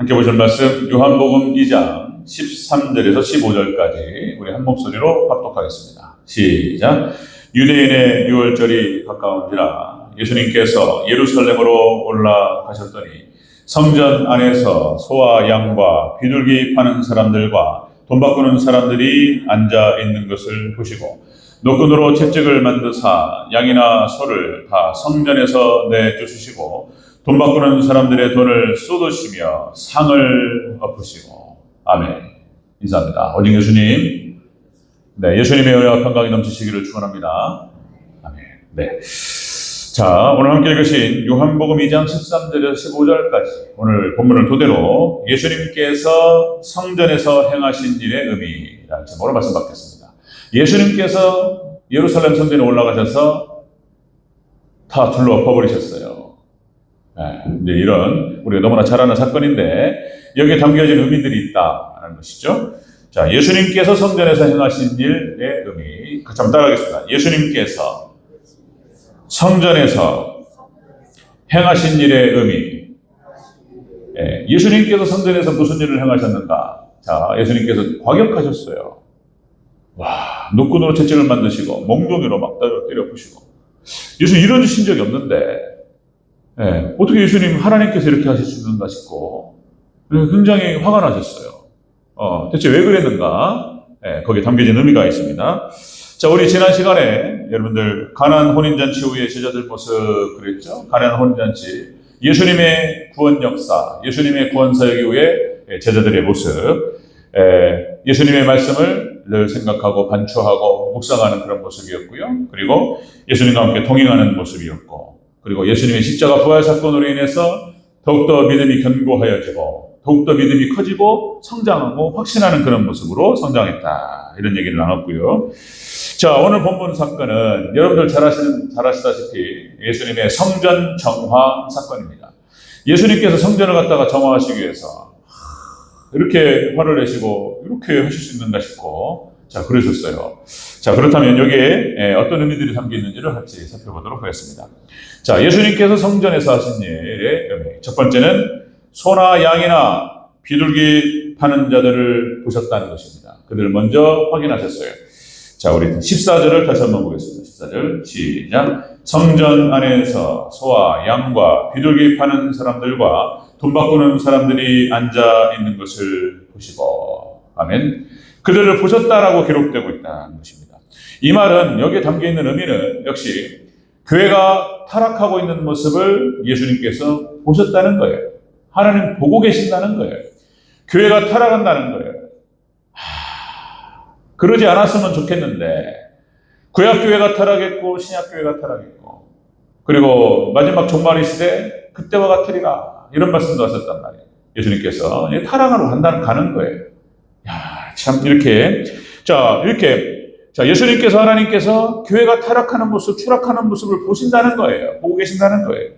함께 보실 말씀 요한복음 2장 13절에서 15절까지 우리 한 목소리로 합독하겠습니다. 시작. 유대인의 유월절이 가까운지라 예수님께서 예루살렘으로 올라가셨더니 성전 안에서 소와 양과 비둘기 파는 사람들과 돈 바꾸는 사람들이 앉아 있는 것을 보시고 노끈으로 채찍을 만드사 양이나 소를 다 성전에서 내쫓으시고 돈 바꾸는 사람들의 돈을 쏟으시며 상을 엎으시고. 아멘. 인사합니다. 오직 예수님. 네, 예수님의 은혜와 평강이 넘치시기를 축원합니다. 아멘. 네. 자, 오늘 함께 읽으신 요한복음 2장 13절에서 15절까지 오늘 본문을 토대로 예수님께서 성전에서 행하신 일의 의미라는 제목으로 말씀 받겠습니다. 예수님께서 예루살렘 성전에 올라가셔서 다 둘러 엎어버리셨어요. 네, 이제 이런 우리가 너무나 잘 아는 사건인데 여기에 담겨진 의미들이 있다는 것이죠. 자, 예수님께서 성전에서 행하신 일의 의미. 같이 한번 따라하겠습니다. 예수님께서 성전에서 행하신 일의 의미. 네, 예수님께서 성전에서 무슨 일을 행하셨는가? 자, 예수님께서 과격하셨어요. 와, 노끈으로 채찍을 만드시고 몽둥이로 막 때려 부시고. 예수님 이런 주신 적이 없는데 네, 어떻게 예수님 하나님께서 이렇게 하실 수 있는가 싶고 굉장히 화가 나셨어요. 대체 왜 그랬는가? 네, 거기에 담겨진 의미가 있습니다. 자, 우리 지난 시간에 여러분들 가나안 혼인잔치 후에 제자들 모습 그랬죠? 가나안 혼인잔치, 예수님의 구원 역사, 예수님의 구원 사역 이후에 제자들의 모습, 예수님의 말씀을 늘 생각하고 반추하고 묵상하는 그런 모습이었고요. 그리고 예수님과 함께 동행하는 모습이었고, 그리고 예수님의 십자가 부활 사건으로 인해서 더욱더 믿음이 견고하여지고 더욱더 믿음이 커지고 성장하고 확신하는 그런 모습으로 성장했다. 이런 얘기를 나눴고요. 자, 오늘 본문 사건은 여러분들 잘 아시다시피 예수님의 성전 정화 사건입니다. 예수님께서 성전을 갖다가 정화하시기 위해서 이렇게 화를 내시고 이렇게 하실 수 있는가 싶고 자, 그러셨어요. 자, 그렇다면 여기에 어떤 의미들이 담겨 있는지를 같이 살펴보도록 하겠습니다. 자, 예수님께서 성전에서 하신 일의 의미. 첫 번째는 소나 양이나 비둘기 파는 자들을 보셨다는 것입니다. 그들을 먼저 확인하셨어요. 자, 우리 14절을 다시 한번 보겠습니다. 14절 시작. 성전 안에서 소와 양과 비둘기 파는 사람들과 돈 바꾸는 사람들이 앉아 있는 것을 보시고. 아멘. 그들을 보셨다라고 기록되고 있다는 것입니다. 이 말은 여기에 담겨있는 의미는 역시 교회가 타락하고 있는 모습을 예수님께서 보셨다는 거예요. 하나님 보고 계신다는 거예요. 교회가 타락한다는 거예요. 그러지 않았으면 좋겠는데 구약교회가 타락했고 신약교회가 타락했고 그리고 마지막 종말의 시대 그때와 같으리라 이런 말씀도 하셨단 말이에요. 예수님께서 타락하러 가는 거예요. 야, 참 이렇게 예수님께서 하나님께서 교회가 타락하는 모습, 추락하는 모습을 보신다는 거예요. 보고 계신다는 거예요.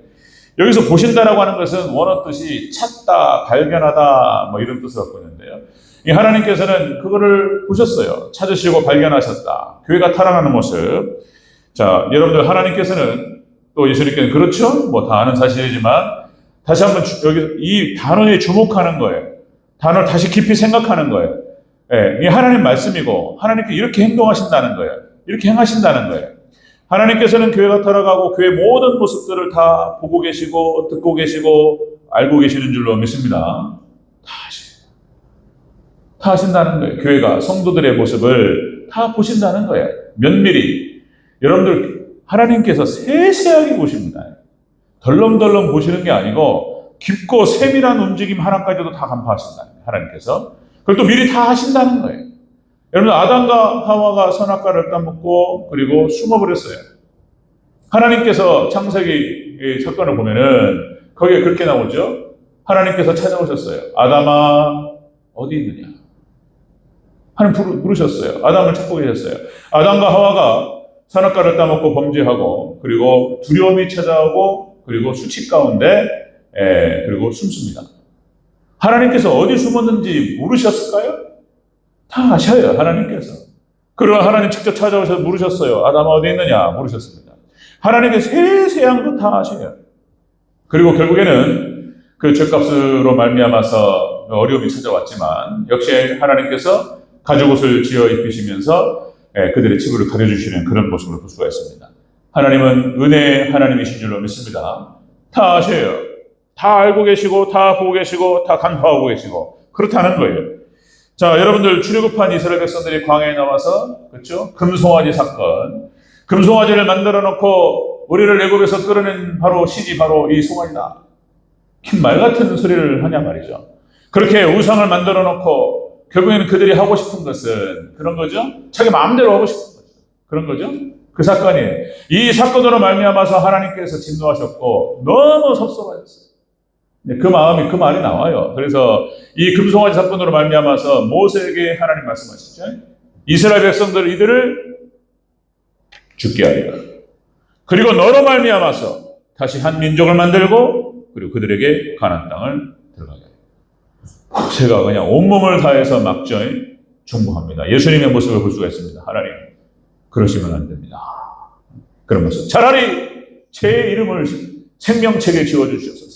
여기서 보신다라고 하는 것은 원어 뜻이 찾다, 발견하다 뭐 이런 뜻을 갖고 있는데요. 이 하나님께서는 그거를 보셨어요. 찾으시고 발견하셨다. 교회가 타락하는 모습. 자, 여러분들 하나님께서는 또 예수님께서는 그렇죠? 뭐 다 아는 사실이지만 다시 한번 여기 이 단어에 주목하는 거예요. 단어를 다시 깊이 생각하는 거예요. 예, 이게 하나님 말씀이고 하나님께 이렇게 행동하신다는 거예요. 이렇게 행하신다는 거예요. 하나님께서는 교회가 타락하고 교회 모든 모습들을 다 보고 계시고 듣고 계시고 알고 계시는 줄로 믿습니다. 다 하신다는 거예요. 교회가 성도들의 모습을 다 보신다는 거예요. 면밀히. 여러분들 하나님께서 세세하게 보십니다. 덜렁덜렁 보시는 게 아니고 깊고 세밀한 움직임 하나까지도 다 간파하신다는 거예요. 하나님께서. 그걸 또 미리 다 하신다는 거예요. 여러분 아담과 하와가 선악과를 따먹고 그리고 숨어버렸어요. 하나님께서 창세기 사건을 보면은 거기에 그렇게 나오죠. 하나님께서 찾아오셨어요. 아담아 어디 있느냐. 하나님 부르셨어요. 아담을 찾고 계셨어요. 아담과 하와가 선악과를 따먹고 범죄하고 그리고 두려움이 찾아오고 그리고 수치 가운데 그리고 숨습니다. 하나님께서 어디 숨었는지 모르셨을까요? 다 아셔요. 하나님께서. 그러나 하나님 직접 찾아오셔서 물으셨어요. 아담아 어디 있느냐? 물으셨습니다. 하나님께서 세세한 건 다 아셔요. 그리고 결국에는 그 죄값으로 말미암아서 어려움이 찾아왔지만 역시 하나님께서 가죽옷을 지어 입히시면서 그들의 치부를 가려주시는 그런 모습을 볼 수가 있습니다. 하나님은 은혜의 하나님이신 줄로 믿습니다. 다 아셔요. 다 알고 계시고 다 보고 계시고 다 간파하고 계시고 그렇다는 거예요. 자, 여러분들 출애굽한 이스라엘 백성들이 광야에 나와서 그렇죠? 금송아지 사건, 금송아지를 만들어 놓고 우리를 애굽에서 끌어낸 바로 신이 바로 이 송아지다. 말 같은 소리를 하냐 말이죠. 그렇게 우상을 만들어 놓고 결국에는 그들이 하고 싶은 것은 그런 거죠. 자기 마음대로 하고 싶은 거죠. 그런 거죠. 그 사건이에요. 이 사건으로 말미암아서 하나님께서 진노하셨고 너무 섭섭하셨어요. 그 마음이 그 말이 나와요. 그래서 이 금송아지 사건으로 말미암아서 모세에게 하나님 말씀하시죠. 이스라엘 백성들 이들을 죽게 하리라. 그리고 너로 말미암아서 다시 한 민족을 만들고 그리고 그들에게 가나안 땅을 들어가게 하리라. 모세가 그냥 온몸을 다해서 막죠. 중보합니다. 예수님의 모습을 볼 수가 있습니다. 하나님 그러시면 안 됩니다. 그런 모습. 차라리 제 이름을 생명책에 지워주시옵소서.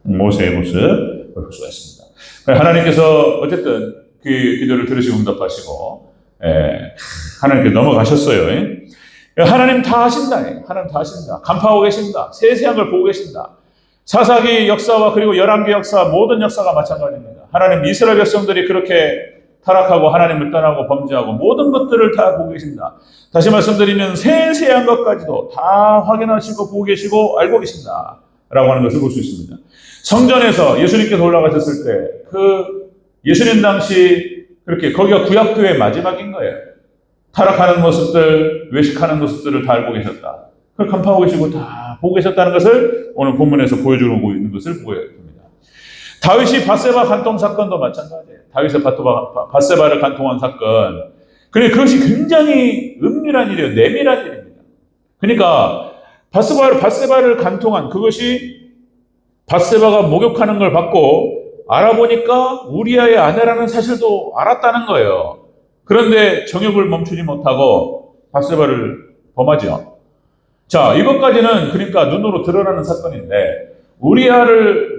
모세의 모습을 볼 수가 있습니다. 하나님께서 어쨌든 그 기도를 들으시고 응답하시고 하나님께 넘어가셨어요. 하나님 다 하신다. 하나님 다 하신다. 간파하고 계신다. 세세한 걸 보고 계신다. 사사기 역사와 그리고 열왕기 역사 모든 역사가 마찬가지입니다. 하나님 이스라엘 백성들이 그렇게 타락하고 하나님을 떠나고 범죄하고 모든 것들을 다 보고 계신다. 다시 말씀드리면 세세한 것까지도 다 확인하시고 보고 계시고 알고 계신다. 라고 하는 것을 볼 수 있습니다. 성전에서 예수님께서 올라가셨을 때 그 예수님 당시 그렇게 거기가 구약교회 마지막인 거예요. 타락하는 모습들, 외식하는 모습들을 다 알고 계셨다. 그걸 간파하고 계시고 다 보고 계셨다는 것을 오늘 본문에서 보여주고 있는 것을 보여줍니다. 다윗이 밧세바 간통 사건도 마찬가지예요. 다윗의 밧세바를 간통한 사건. 그런데 그것이 굉장히 은밀한 일이에요. 내밀한 일입니다. 그러니까 밧세바를 간통한 그것이 밧세바가 목욕하는 걸 받고 알아보니까 우리아의 아내라는 사실도 알았다는 거예요. 그런데 정욕을 멈추지 못하고 밧세바를 범하죠. 자, 이것까지는 그러니까 눈으로 드러나는 사건인데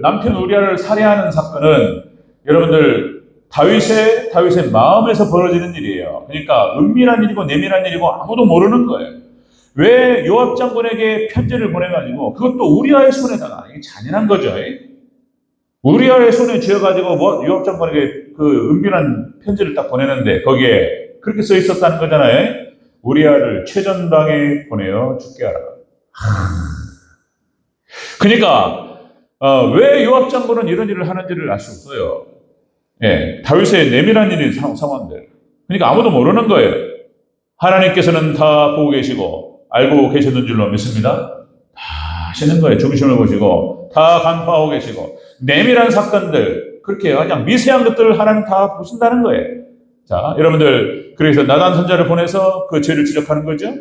남편 우리아를 살해하는 사건은 여러분들 다윗의 마음에서 벌어지는 일이에요. 그러니까 은밀한 일이고 내밀한 일이고 아무도 모르는 거예요. 왜 요압 장군에게 편지를 보내가지고 그것도 우리아의 손에다가 이게 잔인한 거죠. 우리아의 손에 쥐어가지고 요압 장군에게 그 은밀한 편지를 딱 보내는데 거기에 그렇게 써 있었다는 거잖아요. 우리아를 최전방에 보내어 죽게 하라. 그러니까 왜 요압 장군은 이런 일을 하는지를 알 수 없어요. 다윗의 내밀한 일인 상황들. 그러니까 아무도 모르는 거예요. 하나님께서는 다 보고 계시고 알고 계셨는 줄로 믿습니다. 다 하시는 거예요. 중심을 보시고 다 간파하고 계시고 내밀한 사건들 그렇게 그냥 미세한 것들을 하나님 다 보신다는 거예요. 자, 여러분들 그래서 나단 선자를 보내서 그 죄를 지적하는 거죠.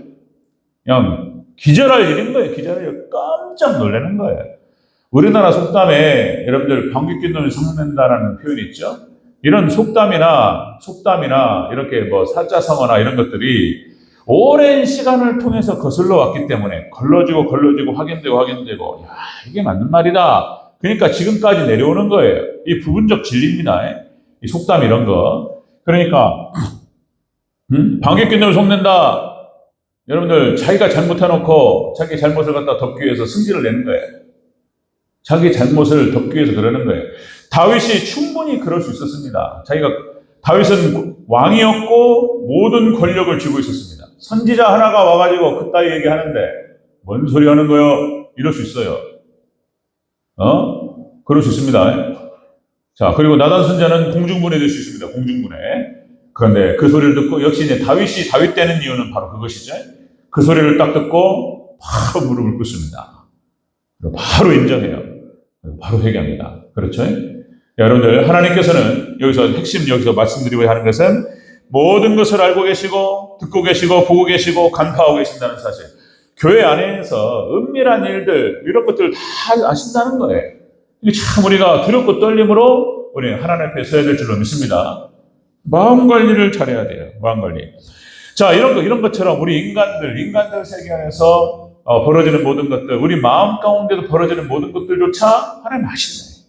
그냥 기절할 일인 거예요. 기절할 일 깜짝 놀라는 거예요. 우리나라 속담에 여러분들 방귀뀌는 성낸다라는 표현이 있죠. 이런 속담이나 이렇게 뭐 사자성어나 이런 것들이 오랜 시간을 통해서 거슬러 왔기 때문에 걸러지고 확인되고 야, 이게 맞는 말이다. 그러니까 지금까지 내려오는 거예요. 이 부분적 진리입니다. 이 속담 이런 거. 그러니까 방귀뀌는 속낸다. 여러분들 자기가 잘못해놓고 자기 잘못을 갖다 덮기 위해서 승질을 내는 거예요. 자기 잘못을 덮기 위해서 그러는 거예요. 다윗이 충분히 그럴 수 있었습니다. 다윗은 왕이었고 모든 권력을 쥐고 있었습니다. 선지자 하나가 와가지고 그따위 얘기하는데 뭔 소리 하는 거요? 이럴 수 있어요. 그럴 수 있습니다. 자, 그리고 나단 선자는 공중분해 될 수 있습니다. 공중분해. 그런데 그 소리를 듣고 역시 이제 다윗 되는 이유는 바로 그것이죠. 그 소리를 딱 듣고 바로 무릎을 꿇습니다. 바로 인정해요. 바로 회개합니다. 그렇죠? 여러분들 하나님께서는 여기서 말씀드리고 하는 것은 모든 것을 알고 계시고 듣고 계시고 보고 계시고 간파하고 계신다는 사실. 교회 안에서 은밀한 일들 이런 것들을 다 아신다는 거예요. 참 우리가 두렵고 떨림으로 우리 하나님 앞에 서야 될 줄로 믿습니다. 마음 관리를 잘해야 돼요. 마음 관리. 자, 이런 것처럼 우리 인간들 세계 안에서 벌어지는 모든 것들, 우리 마음 가운데도 벌어지는 모든 것들조차 하나님 아신다.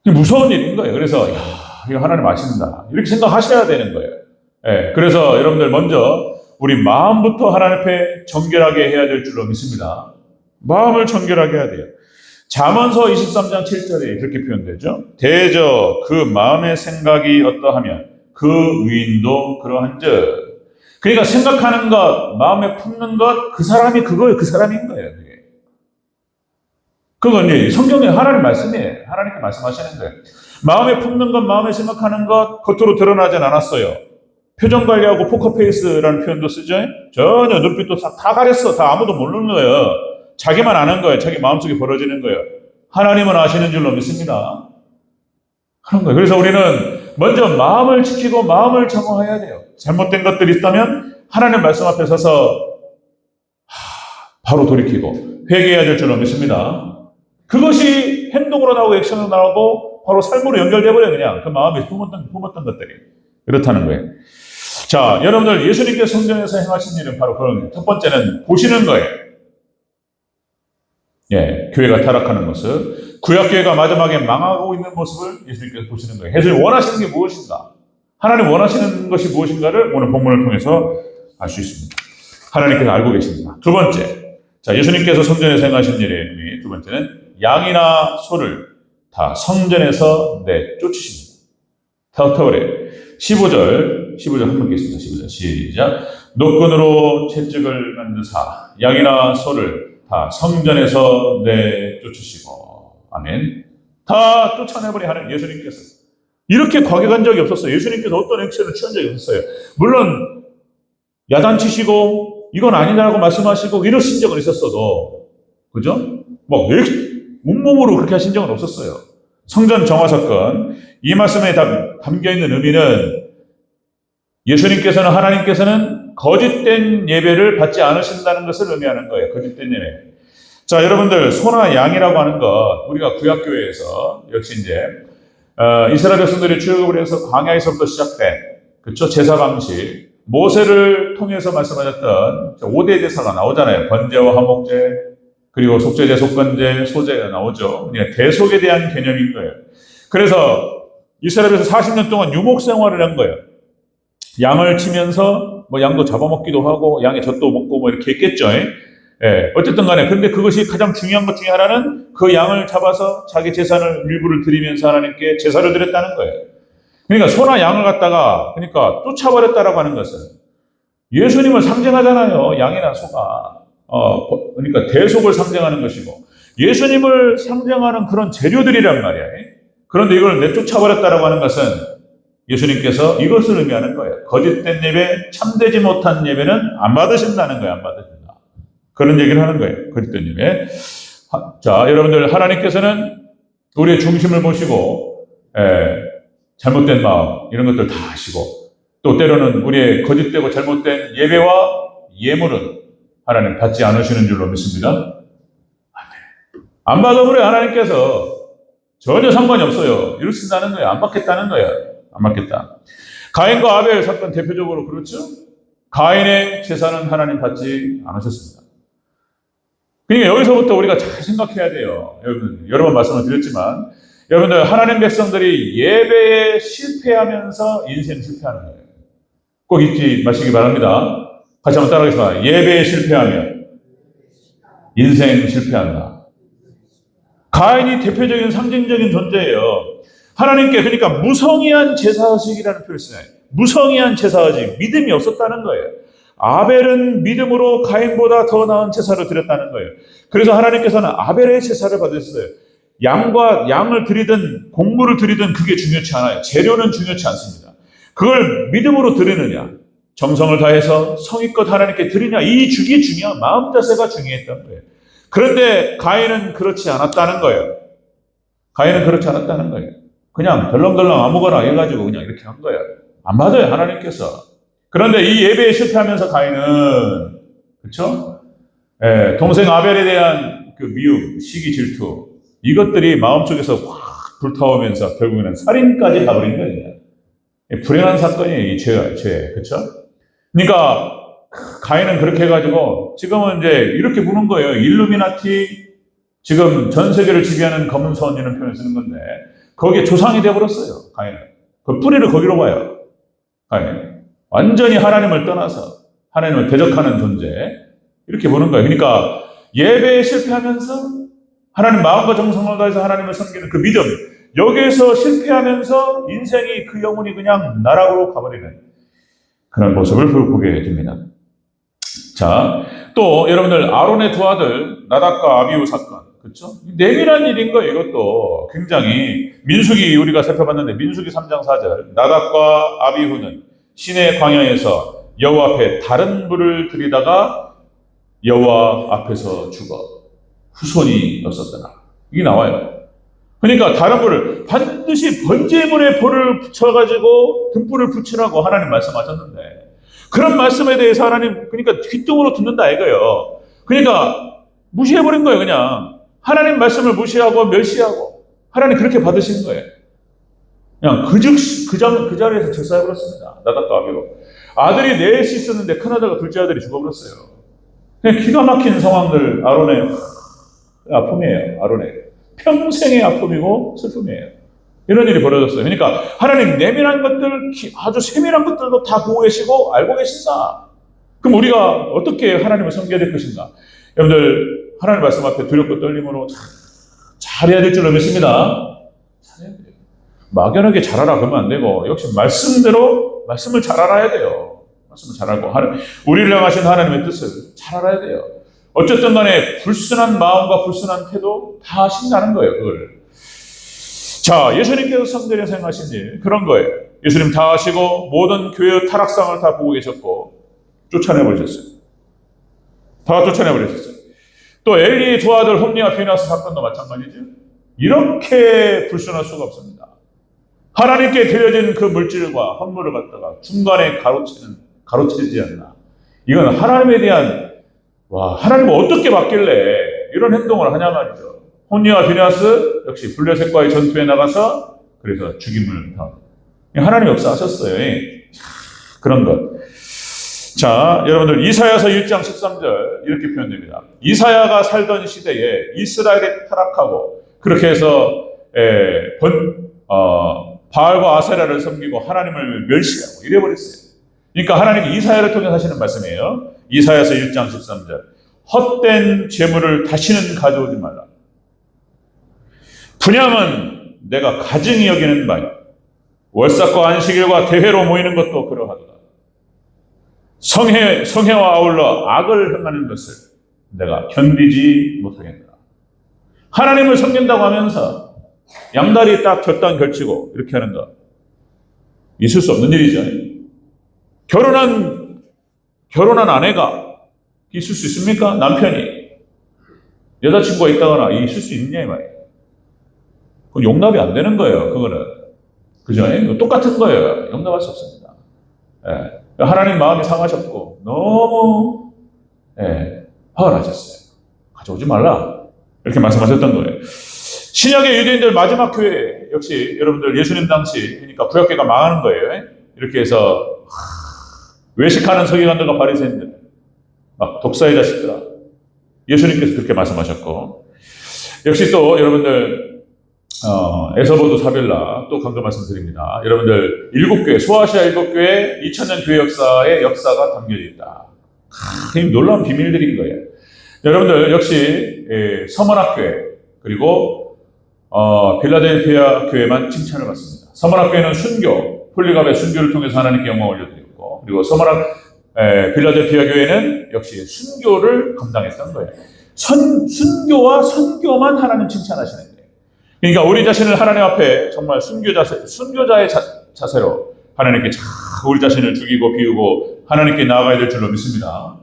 이게 무서운 일인 거예요. 그래서 이거 하나님 아신다 이렇게 생각하셔야 되는 거예요. 예, 그래서 여러분들 먼저 우리 마음부터 하나님 앞에 정결하게 해야 될 줄로 믿습니다. 마음을 정결하게 해야 돼요. 잠언서 23장 7절에 그렇게 표현되죠. 대저 그 마음의 생각이 어떠하면 그 위인도 그러한즉. 그러니까 생각하는 것, 마음에 품는 것, 그 사람이 그거예요. 그 사람인 거예요. 그게. 그건 성경의 하나님 말씀이에요. 하나님께 말씀하시는 거예요. 마음에 품는 것, 마음에 생각하는 것, 겉으로 드러나진 않았어요. 표정 관리하고 포커페이스라는 표현도 쓰죠. 전혀 눈빛도 다 가렸어. 다 아무도 모르는 거예요. 자기만 아는 거예요. 자기 마음속에 벌어지는 거예요. 하나님은 아시는 줄로 믿습니다. 그런 거예요. 그래서 우리는 먼저 마음을 지키고 마음을 정화해야 돼요. 잘못된 것들이 있다면 하나님 말씀 앞에 서서 바로 돌이키고 회개해야 될 줄로 믿습니다. 그것이 행동으로 나오고 액션으로 나오고 바로 삶으로 연결돼버려요. 그냥 그 마음에 품었던 것들이. 그렇다는 거예요. 자, 여러분들 예수님께서 성전에서 행하신 일은 바로 그런 거예요. 첫 번째는 보시는 거예요. 예, 교회가 타락하는 모습, 구약교회가 마지막에 망하고 있는 모습을 예수님께서 보시는 거예요. 예수님 원하시는 게 무엇인가? 하나님 원하시는 것이 무엇인가를 오늘 본문을 통해서 알 수 있습니다. 하나님께서 알고 계십니다. 두 번째, 자, 예수님께서 성전에서 행하신 일의 의미, 두 번째는 양이나 소를 다 성전에서 내쫓으십니다. 터터래 15절 한번 읽겠습니다. 15절 시작. 노끈으로 채찍을 만드사 양이나 소를 다 성전에서 내쫓으시고. 아멘. 다 쫓아내버리 하는 예수님께서. 이렇게 과격한 적이 없었어요. 예수님께서 어떤 액션을 취한 적이 없었어요. 물론 야단치시고 이건 아니다라고 말씀하시고 이러신 적은 있었어도, 그죠? 막 온몸으로 그렇게 하신 적은 없었어요. 성전 정화 사건, 이 말씀에 담겨있는 의미는 예수님께서는, 하나님께서는 거짓된 예배를 받지 않으신다는 것을 의미하는 거예요. 거짓된 예배. 자, 여러분들, 소나 양이라고 하는 것, 우리가 구약교회에서 역시 이제 이스라엘 백성들이 출애굽을 해서 광야에서부터 시작된, 그렇죠? 제사 방식, 모세를 통해서 말씀하셨던 5대 제사가 나오잖아요. 번제와 화목제, 그리고 속죄제, 속건제, 소제가 나오죠. 그러니까 대속에 대한 개념인 거예요. 그래서 이스라엘에서 40년 동안 유목 생활을 한 거예요. 양을 치면서 뭐 양도 잡아먹기도 하고 양의 젖도 먹고 뭐 이렇게 했겠죠. 예, 어쨌든 간에 근데 그것이 가장 중요한 것 중에 하나는 그 양을 잡아서 자기 재산을 일부를 드리면서 하나님께 제사를 드렸다는 거예요. 그러니까 소나 양을 갖다가 그러니까 쫓아버렸다라고 하는 것은 예수님을 상징하잖아요. 양이나 소가. 그러니까 대속을 상징하는 것이고 예수님을 상징하는 그런 재료들이란 말이야. 그런데 이걸 내쫓아버렸다라고 하는 것은 예수님께서 이것을 의미하는 거예요. 거짓된 예배, 참되지 못한 예배는 안 받으신다는 거예요. 안 받으신다. 그런 얘기를 하는 거예요. 거짓된 예배. 자, 여러분들, 하나님께서는 우리의 중심을 보시고 잘못된 마음 이런 것들 다 아시고 또 때로는 우리의 거짓되고 잘못된 예배와 예물은 하나님 받지 않으시는 줄로 믿습니다. 안 받아버려요. 하나님께서 전혀 상관이 없어요. 이러신다는 거예요. 안 받겠다는 거예요. 안 받겠다. 가인과 아벨 사건 대표적으로 그렇죠? 가인의 제사는 하나님 받지 않으셨습니다. 그러니까 여기서부터 우리가 잘 생각해야 돼요. 여러분, 여러 번 말씀을 드렸지만 여러분들, 하나님 백성들이 예배에 실패하면서 인생 실패하는 거예요. 꼭 잊지 마시기 바랍니다. 같이 한번 따라하겠습니다. 예배에 실패하면 인생 실패한다. 가인이 대표적인 상징적인 존재예요. 하나님께 그러니까 무성의한 제사의식이라는 표현을 쓰나요? 무성의한 제사의식, 믿음이 없었다는 거예요. 아벨은 믿음으로 가인보다 더 나은 제사를 드렸다는 거예요. 그래서 하나님께서는 아벨의 제사를 받으셨어요. 양을 드리든 곡물을 드리든 그게 중요치 않아요. 재료는 중요치 않습니다. 그걸 믿음으로 드리느냐, 정성을 다해서 성의껏 하나님께 드리냐, 이 주기 중요한 마음 자세가 중요했던 거예요. 그런데 가인은 그렇지 않았다는 거예요. 가인은 그렇지 않았다는 거예요. 그냥 덜렁덜렁 아무거나 해가지고 그냥 이렇게 한 거예요. 안 받아요, 하나님께서. 그런데 이 예배에 실패하면서 가인은, 그렇죠? 동생 아벨에 대한 그 미움, 시기, 질투, 이것들이 마음속에서 확 불타오면서 결국에는 살인까지 가버린 거예요. 불행한 사건이에요, 이 죄, 그렇죠? 그러니까 가인은 그렇게 해가지고 지금은 이제 이렇게 부는 거예요. 일루미나티, 지금 전 세계를 지배하는 검은 선이라는 표현을 쓰는 건데 거기에 조상이 되어버렸어요. 가인은. 그 뿌리를 거기로 봐요. 가인. 완전히 하나님을 떠나서 하나님을 대적하는 존재, 이렇게 보는 거예요. 그러니까 예배에 실패하면서 하나님 마음과 정성을 다해서 하나님을 섬기는 그 믿음, 여기에서 실패하면서 인생이 그 영혼이 그냥 나락으로 가버리는 그런 모습을 보게 됩니다. 자, 또 여러분들 아론의 두 아들 나답과 아비후 사건, 그렇죠? 내밀한 일인 거예요. 이것도 굉장히 민수기 우리가 살펴봤는데 민수기 3장 4절 나답과 아비후는 시내 광야에서 여호와 앞에 다른 불을 들이다가 여호와 앞에서 죽어 후손이 없었더라. 이게 나와요. 그러니까 다른 불을 반드시 번제물에 불을 붙여가지고 등불을 붙이라고 하나님 말씀하셨는데 그런 말씀에 대해서 하나님 그러니까 귓등으로 듣는다 이거예요. 그러니까 무시해버린 거예요. 그냥 하나님 말씀을 무시하고 멸시하고 하나님 그렇게 받으신 거예요. 그냥 그 자리에서 철사해버렸습니다. 나답과 아비후. 아들이 넷이 있었는데 큰아들과 둘째 아들이 죽어버렸어요. 그냥 기가 막힌 상황들, 아론의 아픔이에요. 아론의 평생의 아픔이고 슬픔이에요. 이런 일이 벌어졌어요. 그러니까 하나님 내밀한 것들, 아주 세밀한 것들도 다 보고 계시고 알고 계신다. 그럼 우리가 어떻게 하나님을 섬겨야 될 것인가? 여러분들 하나님 말씀 앞에 두렵고 떨림으로 잘해야 될 줄로 믿습니다. 잘해야 돼요. 막연하게 잘하라 그러면 안 되고 역시 말씀대로 말씀을 잘 알아야 돼요. 말씀을 잘 알고 우리를 향하신 하나님의 뜻을 잘 알아야 돼요. 어쨌든 간에 불순한 마음과 불순한 태도 다 하신다는 거예요. 그걸. 자, 예수님께서 성전에서 행하신 일 그런 거예요. 예수님 다 하시고 모든 교회의 타락상을 다 보고 계셨고 쫓아내버리셨어요. 다 쫓아내버리셨어요. 또 엘리의 두 아들 홈리와 비나스 사건도 마찬가지죠. 이렇게 불순할 수가 없습니다. 하나님께 드려진 그 물질과 헌물을 갖다가 중간에 가로채지 않나. 이건 하나님에 대한 하나님은 어떻게 받길래 이런 행동을 하냐 말이죠. 홈리와 비나스 역시 블레셋과의 전투에 나가서 그래서 죽임을 당합니다. 하나님이 역사하셨어요. 그런 것. 자, 여러분들 이사야서 1장 13절 이렇게 표현됩니다. 이사야가 살던 시대에 이스라엘이 타락하고 그렇게 해서 바알과 아세라를 섬기고 하나님을 멸시하고 이래버렸어요. 그러니까 하나님이 이사야를 통해 하시는 말씀이에요. 이사야서 1장 13절 헛된 재물을 다시는 가져오지 말라. 분향은 내가 가증히 여기는 바요. 월삭과 안식일과 대회로 모이는 것도 그러하도다. 성회와 아울러 악을 행하는 것을 내가 견디지 못하겠다. 하나님을 섬긴다고 하면서 양다리 딱 곁단 걸치고 이렇게 하는 거 있을 수 없는 일이죠. 결혼한 아내가 있을 수 있습니까? 남편이 여자친구가 있다거나 있을 수 있느냐 이 말이에요. 그건 용납이 안 되는 거예요. 그거는 그죠? 똑같은 거예요. 용납할 수 없습니다. 하나님 마음이 상하셨고 너무 화가 나셨어요. 가져오지 말라 이렇게 말씀하셨던 거예요. 신약의 유대인들 마지막 교회 역시 여러분들 예수님 당시 그러니까 구약교회가 망하는 거예요. 이렇게 해서 외식하는 서기관들과 바리새인들 막 독사의 자식들아 예수님께서 그렇게 말씀하셨고 역시 또 여러분들 에서보드 사빌라 또 강조 말씀드립니다. 여러분들 7교회 소아시아 7교회 2000년 교회 역사의 역사가 담겨져 있다. 놀라운 비밀들인 거예요. 여러분들 역시 서머낙교회 그리고 필라델피아 교회만 칭찬을 받습니다. 서머낙교회는 순교 폴리갑의 순교를 통해서 하나님께 영광 올려드렸고 그리고 필라델피아 교회는 역시 순교를 감당했던 거예요. 순교와 선교만 하나님 칭찬하시는 거예요. 그러니까 우리 자신을 하나님 앞에 정말 순교자의 자세로 하나님께 우리 자신을 죽이고 비우고 하나님께 나아가야 될 줄로 믿습니다.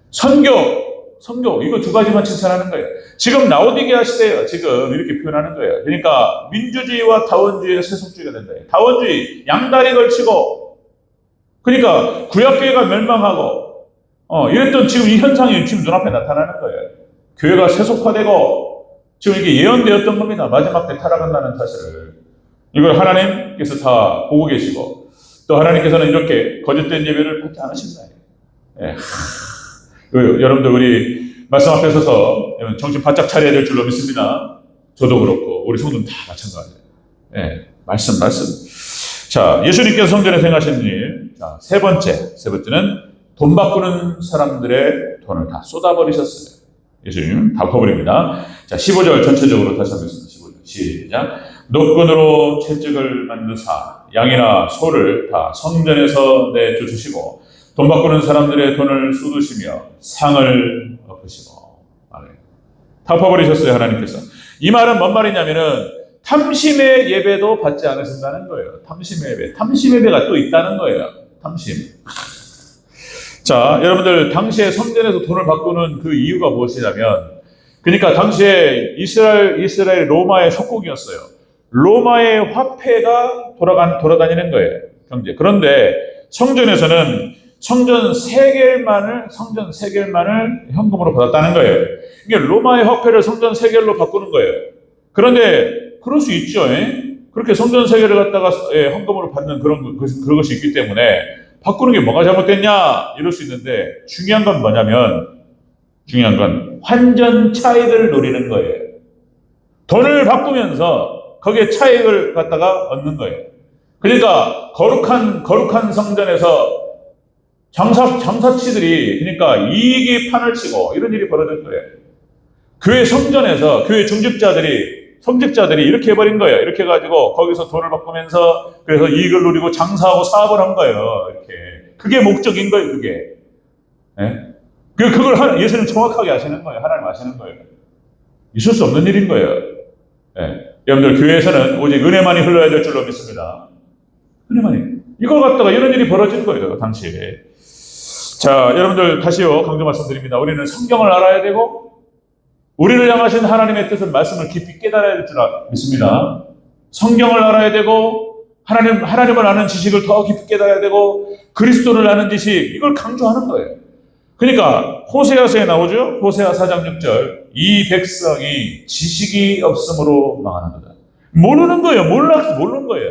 선교 이거 두 가지만 칭찬하는 거예요. 지금 라오디게아 시대예요. 지금 이렇게 표현하는 거예요. 그러니까 민주주의와 다원주의가 세속주의가 된다. 다원주의 양다리 걸치고 그러니까 구약교회가 멸망하고 이랬던 지금 이 현상이 지금 눈앞에 나타나는 거예요. 교회가 세속화되고 지금 이게 예언되었던 겁니다. 마지막 때 타락한다는 사실을. 이걸 하나님께서 다 보고 계시고 또 하나님께서는 이렇게 거짓된 예배를 받지 않으신다. 예. 여러분들 우리 말씀 앞에 서서 정신 바짝 차려야 될 줄로 믿습니다. 저도 그렇고 우리 성도는 다 마찬가지예요. 예. 말씀. 자, 예수님께서 성전에서 행하신 일. 자, 세 번째는 돈 바꾸는 사람들의 돈을 다 쏟아버리셨어요. 예수님 다 퍼버립니다. 자, 15절 전체적으로 다시 한번 읽습니다. 15절 시작. 노끈으로 채찍을 만드사 양이나 소를 다 성전에서 내쫓으시고 돈 바꾸는 사람들의 돈을 쏟으시며 상을 엎으시고. 다 퍼버리셨어요, 하나님께서. 이 말은 뭔 말이냐면은 탐심의 예배도 받지 않으신다는 거예요. 탐심의 예배가 또 있다는 거예요. 탐심. 자, 여러분들 당시에 성전에서 돈을 바꾸는 그 이유가 무엇이냐면, 그러니까 당시에 이스라엘 로마의 속국이었어요. 로마의 화폐가 돌아다니는 거예요. 경제. 그런데 성전에서는 성전 세겔만을 현금으로 받았다는 거예요. 이게 로마의 화폐를 성전 세겔로 바꾸는 거예요. 그런데 그럴 수 있죠. 그렇게 성전 세계를 갖다가 헌금으로 받는 그것이 있기 때문에 바꾸는 게 뭐가 잘못됐냐 이럴 수 있는데 중요한 건 환전 차익을 노리는 거예요. 돈을 바꾸면서 거기에 차익을 갖다가 얻는 거예요. 그러니까 거룩한 성전에서 장사치들이 그러니까 이익이 판을 치고 이런 일이 벌어질 거예요. 교회 성전에서 교회 성직자들이 이렇게 해버린 거예요. 이렇게 해가지고 거기서 돈을 바꾸면서 그래서 이익을 누리고 장사하고 사업을 한 거예요. 이렇게. 그게 목적인 거예요, 그게. 예? 그걸 예수님 정확하게 아시는 거예요. 하나님 아시는 거예요. 있을 수 없는 일인 거예요. 예. 여러분들 교회에서는 오직 은혜만이 흘러야 될 줄로 믿습니다. 은혜만이. 이걸 갖다가 이런 일이 벌어진 거예요, 당시에. 자, 여러분들 다시요, 강조 말씀드립니다. 우리는 성경을 알아야 되고, 우리를 향하신 하나님의 뜻은 말씀을 깊이 깨달아야 될 줄 믿습니다. 성경을 알아야 되고, 하나님을 아는 지식을 더 깊이 깨달아야 되고, 그리스도를 아는 지식, 이걸 강조하는 거예요. 그러니까, 호세아서에 나오죠? 호세아 4장 6절. 이 백성이 지식이 없으므로 망하는 거다. 모르는 거예요. 모르는 거예요.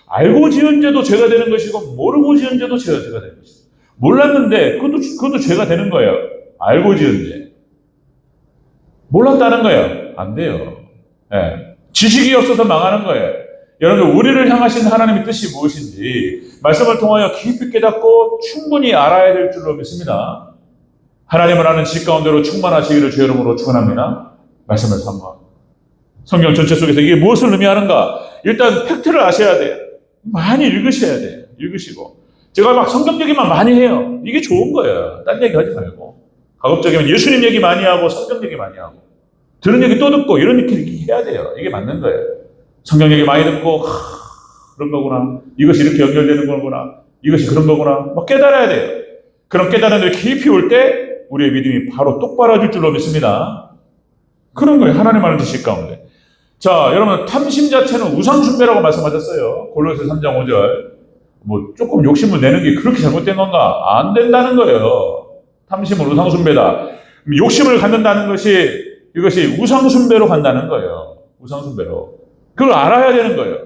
알고 지은 죄도 죄가 되는 것이고, 모르고 지은 죄도 죄가 되는 것이고. 몰랐는데, 그것도 죄가 되는 거예요. 알고 지은 죄. 몰랐다는 거예요. 안 돼요. 예. 지식이 없어서 망하는 거예요. 여러분, 우리를 향하신 하나님의 뜻이 무엇인지 말씀을 통하여 깊이 깨닫고 충분히 알아야 될 줄로 믿습니다. 하나님을 아는 지식 가운데로 충만하시기를 주의 이름으로 축원합니다. 말씀을 삼아. 성경 전체 속에서 이게 무엇을 의미하는가? 일단 팩트를 아셔야 돼요. 많이 읽으셔야 돼요. 읽으시고. 제가 막 성경 얘기만 많이 해요. 이게 좋은 거예요. 딴 얘기 하지 말고. 가급적이면 예수님 얘기 많이 하고 성경 얘기 많이 하고 들은 얘기 또 듣고 이런 얘기 해야 돼요. 이게 맞는 거예요. 성경 얘기 많이 듣고 그런 거구나. 이것이 이렇게 연결되는 거구나. 이것이 그런 거구나. 막 깨달아야 돼요. 그런 깨달은 일이 깊이 올 때 우리의 믿음이 바로 똑바라질 줄로 믿습니다. 그런 거예요. 하나님 아는 지식 가운데. 자, 여러분 탐심 자체는 우상숭배라고 말씀하셨어요. 골로새 3장 5절. 조금 욕심을 내는 게 그렇게 잘못된 건가? 안 된다는 거예요. 탐심은 우상숭배다. 욕심을 갖는다는 이것이 우상숭배로 간다는 거예요. 우상숭배로. 그걸 알아야 되는 거예요.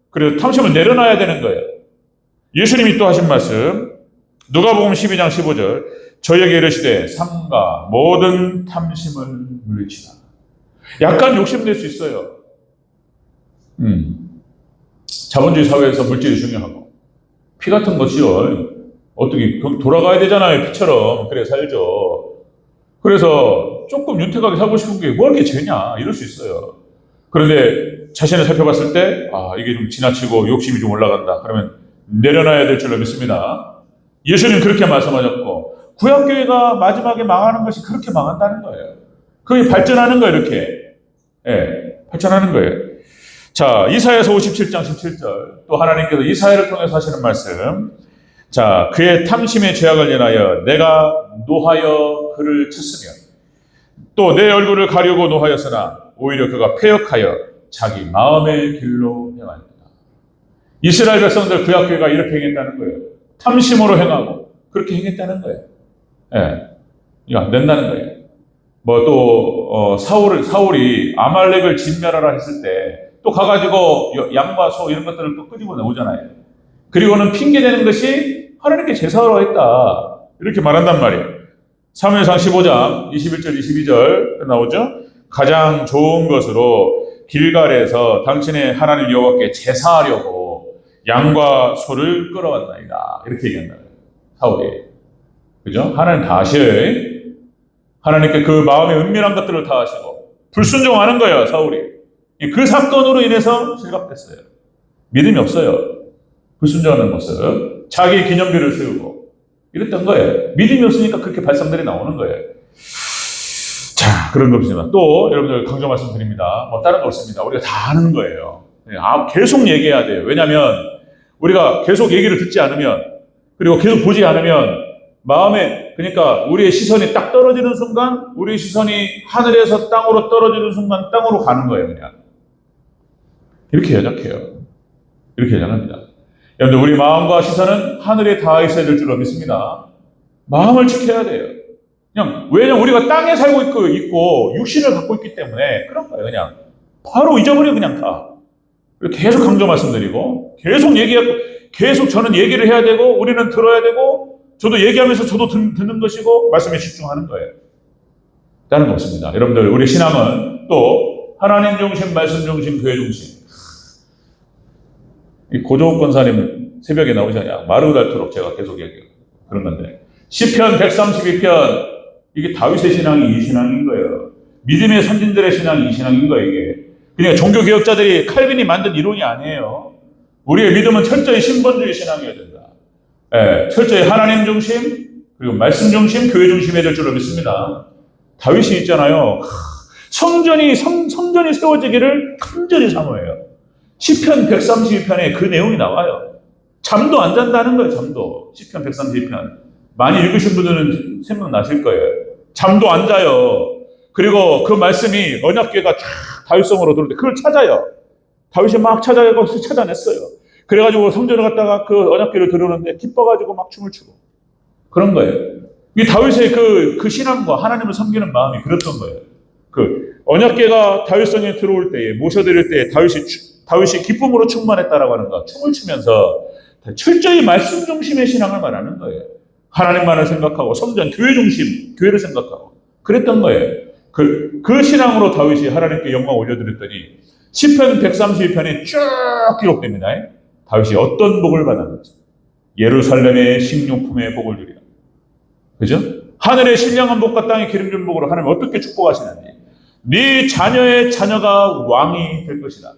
그래서 탐심을 내려놔야 되는 거예요. 예수님이 또 하신 말씀, 누가복음 12장 15절, 저에게 이르시되 삼가 모든 탐심을 물리치라. 약간 욕심낼 수 있어요. 자본주의 사회에서 물질이 중요하고 피 같은 것이요. 어떻게 돌아가야 되잖아요. 피처럼. 그래 살죠. 그래서 조금 윤택하게 살고 싶은 게 뭐 이렇게 죄냐 이럴 수 있어요. 그런데 자신을 살펴봤을 때 이게 좀 지나치고 욕심이 좀 올라간다. 그러면 내려놔야 될 줄로 믿습니다. 예수님 그렇게 말씀하셨고 구약교회가 마지막에 망하는 것이 그렇게 망한다는 거예요. 그게 발전하는 거예요. 이렇게. 발전하는 거예요. 자, 이사야서 57장 17절 또 하나님께서 이사야를 통해서 하시는 말씀. 자, 그의 탐심의 죄악을 인하여 내가 노하여 그를 쳤으며 또 내 얼굴을 가리고 노하였으나 오히려 그가 패역하여 자기 마음의 길로 행하였다. 이스라엘 백성들 구약교회가 이렇게 행했다는 거예요. 탐심으로 행하고 그렇게 행했다는 거예요. 이거 안 된다는 거예요. 사울이 아말렉을 진멸하라 했을 때 또 가가지고 양과 소 이런 것들을 또 끄집어 내오잖아요. 그리고는 핑계대는 것이 하나님께 제사하러 했다. 이렇게 말한단 말이에요. 사무엘상 15장 21절 22절 나오죠. 가장 좋은 것으로 길갈에서 당신의 하나님 여호와께 제사하려고 양과 소를 끌어왔나이다. 이렇게 얘기한다. 사울이. 그죠? 하나님 다 하셔요. 하나님께 그 마음의 은밀한 것들을 다 하시고 불순종하는 거예요. 사울이. 그 사건으로 인해서 실각됐어요. 믿음이 없어요. 불순종하는 모습. 자기 기념비를 세우고 이랬던 거예요. 믿음이 없으니까 그렇게 발상들이 나오는 거예요. 자, 그런 겁니다. 또 여러분들 강조 말씀드립니다. 뭐 다른 거 없습니다. 우리가 다 하는 거예요. 계속 얘기해야 돼요. 왜냐하면 우리가 계속 얘기를 듣지 않으면 그리고 계속 보지 않으면 마음에 그러니까 우리의 시선이 딱 떨어지는 순간 우리의 시선이 하늘에서 땅으로 떨어지는 순간 땅으로 가는 거예요. 그냥 이렇게 연약해요. 이렇게 연약합니다. 여러분들 우리 마음과 시선은 하늘에 닿아 있어야 될 줄로 믿습니다. 마음을 지켜야 돼요. 왜냐면 우리가 땅에 살고 있고 육신을 갖고 있기 때문에 그런 거예요. 그냥 바로 잊어버려 그냥 다. 계속 강조 말씀드리고 계속 얘기하고 계속 저는 얘기를 해야 되고 우리는 들어야 되고 저도 얘기하면서 저도 듣는 것이고 말씀에 집중하는 거예요. 다른 거 없습니다. 여러분들 우리 신앙은 또 하나님 중심, 말씀 중심, 교회 중심. 이 고조욱 권사님 새벽에 나오잖아요. 마르고 닳도록 제가 계속 얘기해요. 그런 건데 시편 132편 이게 다윗의 신앙이 이 신앙인 거예요. 믿음의 선진들의 신앙이 이 신앙인 거예요. 이게 그냥 종교개혁자들이 칼빈이 만든 이론이 아니에요. 우리의 믿음은 철저히 신본주의 신앙이어야 된다. 철저히 하나님 중심 그리고 말씀 중심, 교회 중심이 될 줄로 믿습니다. 다윗이 있잖아요. 성전이 세워지기를 간절히 사모해요. 시편 132편에 그 내용이 나와요. 잠도 안 잔다는 거예요. 잠도. 시편 132편. 많이 읽으신 분들은 생각나실 거예요. 잠도 안 자요. 그리고 그 말씀이 언약궤가 쫙 다윗성으로 들어올 때 그걸 찾아요. 다윗이 막 찾아가서 찾아냈어요. 그래가지고 성전을 갔다가 그 언약궤를 들어오는데 기뻐가지고 막 춤을 추고 그런 거예요. 이 다윗의 그 신앙과 하나님을 섬기는 마음이 그랬던 거예요. 그 언약궤가 다윗성에 들어올 때에 모셔드릴 때에 다윗이 기쁨으로 충만했다라고 하는 거. 춤을 추면서 철저히 말씀 중심의 신앙을 말하는 거예요. 하나님만을 생각하고 성전, 교회 중심, 교회를 생각하고 그랬던 거예요. 그 신앙으로 다윗이 하나님께 영광 올려드렸더니 시편 132편에 쭉 기록됩니다. 다윗이 어떤 복을 받았는지. 예루살렘의 식료품의 복을 주리라. 그죠? 하늘의 신령한 복과 땅의 기름진 복으로 하나님 어떻게 축복하시는지. 네 자녀의 자녀가 왕이 될 것이다.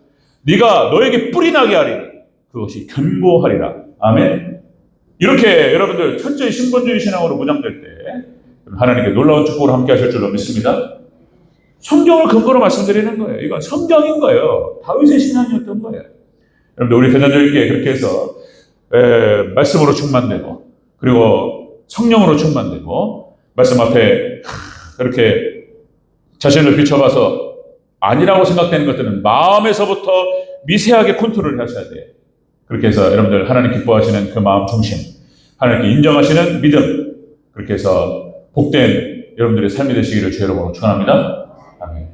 네가 너에게 뿔이 나게 하리라. 그것이 견고하리라. 아멘. 이렇게 여러분들 철저히 신본주의 신앙으로 무장될 때 하나님께 놀라운 축복을 함께 하실 줄로 믿습니다. 성경을 근거로 말씀드리는 거예요. 이건 성경인 거예요. 다윗의 신앙이었던 거예요. 여러분들 우리 대전절기에 그렇게 해서 말씀으로 충만되고 그리고 성령으로 충만되고 말씀 앞에 그렇게 자신을 비춰봐서 아니라고 생각되는 것들은 마음에서부터 미세하게 컨트롤을 하셔야 돼요. 그렇게 해서 여러분들 하나님 기뻐하시는 그 마음 중심, 하나님께 인정하시는 믿음, 그렇게 해서 복된 여러분들의 삶이 되시기를 주의 이름으로 축원합니다. 아멘.